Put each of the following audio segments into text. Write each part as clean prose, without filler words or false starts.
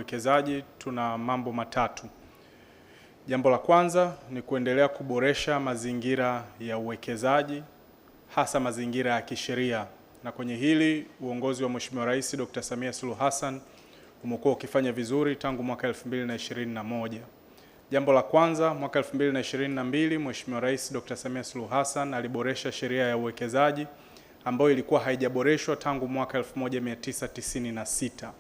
uwekezaji tuna mambo matatu. Jambo la kwanza ni kuendelea kuboresha mazingira ya uwekezaji, hasa mazingira ya kisheria. Na kwenye hili uongozi wa Mheshimiwa Rais Dr. Samia Suluhu Hassan umekuwa ukifanya vizuri tangu mwaka 2021. Jambo la kwanza, mwaka 2022 Mheshimiwa Rais Dr. Samia Suluhu Hassan aliboresha sheria ya uwekezaji ambayo ilikuwa haijaboreshwa tangu mwaka 1996.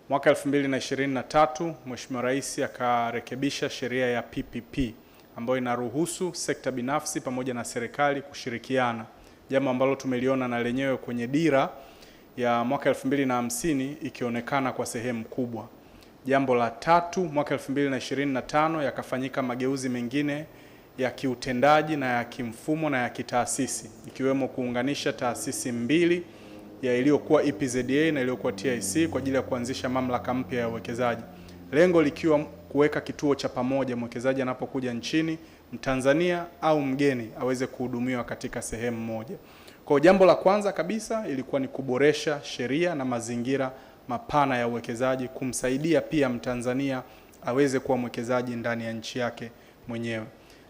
Mwaka 2023 Mheshimiwa Rais akarekebisha sheria ya PPP ambayo inaruhusu sekta binafsi pamoja na serikali kushirikiana, jambo ambalo tumeliona na lenyewe kwenye dira ya mwaka 2050 ikionekana kwa sehemu kubwa. Jambo la tatu, mwaka 2025 yakafanyika mageuzi mengine ya kiutendaji na ya kimfumo na ya kitaasisi, ikiwemo kuunganisha taasisi mbili ya iliyokuwa EPZA na iliyokuwa TIC kwa ajili ya kuanzisha mamlaka mpya ya uwekezaji. Lengo likiwa kuweka kituo cha pamoja, mwekezaji anapokuja nchini, Mtanzania au mgeni aweze kuhudumiwa katika sehemu moja. Kwa jambo la kwanza kabisa ilikuwa ni kuboresha sheria na mazingira mapana ya uwekezaji, kumsaidia pia Mtanzania aweze kuwa mwekezaji ndani ya nchi yake mwenyewe.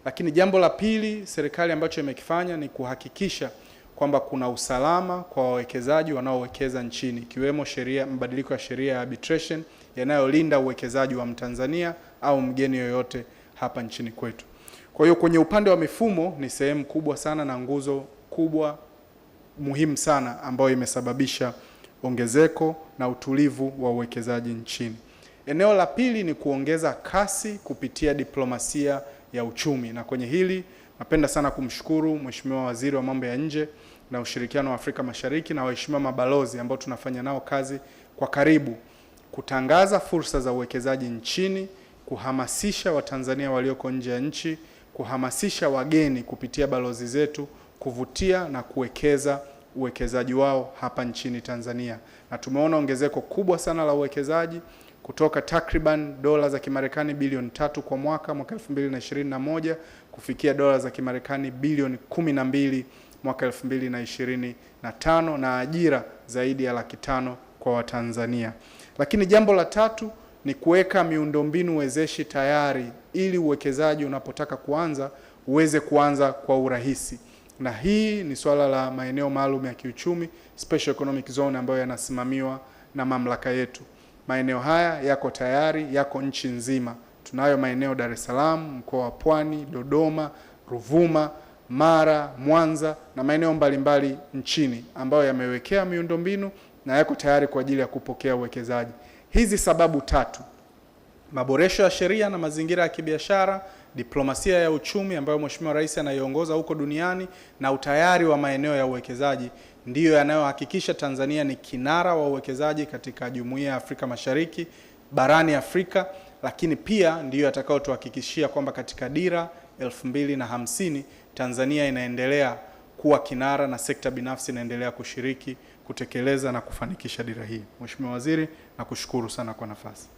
Lakini jambo la pili serikali ambacho imekifanya ni kuhakikisha kwamba kuna usalama kwa wawekezaji wanaowekeza nchini, ikiwemo mabadiliko ya sheria ya arbitration yanayolinda uwekezaji wa Mtanzania au mgeni yoyote hapa nchini kwetu. Kwa hiyo kwenye upande wa mifumo ni sehemu kubwa sana na nguzo kubwa muhimu sana ambayo imesababisha ongezeko na utulivu wa uwekezaji nchini. Eneo la pili ni kuongeza kasi kupitia diplomasia ya uchumi, na kwenye hili napenda sana kumshukuru Mheshimiwa Waziri wa Mambo ya Nje na Ushirikiano wa Afrika Mashariki na waheshimiwa mabalozi ambao tunafanya nao kazi kwa karibu kutangaza fursa za uwekezaji nchini, kuhamasisha Watanzania walioko nje ya nchi, kuhamasisha wageni kupitia balozi zetu kuvutia na kuwekeza uwekezaji wao hapa nchini Tanzania. Na tumeona ongezeko kubwa sana la uwekezaji kutoka takriban dola za Kimarekani bilioni 3 kwa mwaka 2021 kufikia dola za Kimarekani bilioni 12 mwaka 2025 na ajira zaidi ya 500,000 kwa Watanzania. Lakini jambo la tatu ni kuweka miundombinu wezeshi tayari ili uwekezaji unapotaka kuanza uweze kuanza kwa urahisi. Na hii ni swala la maeneo maalum ya kiuchumi, Special Economic Zone, ambayo yanasimamiwa na mamlaka yetu. Maeneo haya yako tayari, yako nchi nzima. Tunayo maeneo Dar es Salaam, mkoa wa Pwani, Dodoma, Ruvuma, Mara, Mwanza na maeneo mbalimbali nchini ambayo yamewekea miundombinu na yako tayari kwa ajili ya kupokea uwekezaji. Hizi sababu tatu, maboresho ya sheria na mazingira ya kibiashara, diplomasia ya uchumi ambayo Mheshimiwa Rais anaiongoza huko duniani, na utayari wa maeneo ya uwekezaji ndiyo yanayohakikisha Tanzania ni kinara wa uwekezaji katika Jumuiya ya Afrika Mashariki, barani Afrika, lakini pia ndiyo yatakayotuhakikishia kwamba katika dira 2050 Tanzania inaendelea kuwa kinara na sekta binafsi inaendelea kushiriki kutekeleza na kufanikisha dira hii. Mheshimiwa Waziri, nakushukuru sana kwa nafasi.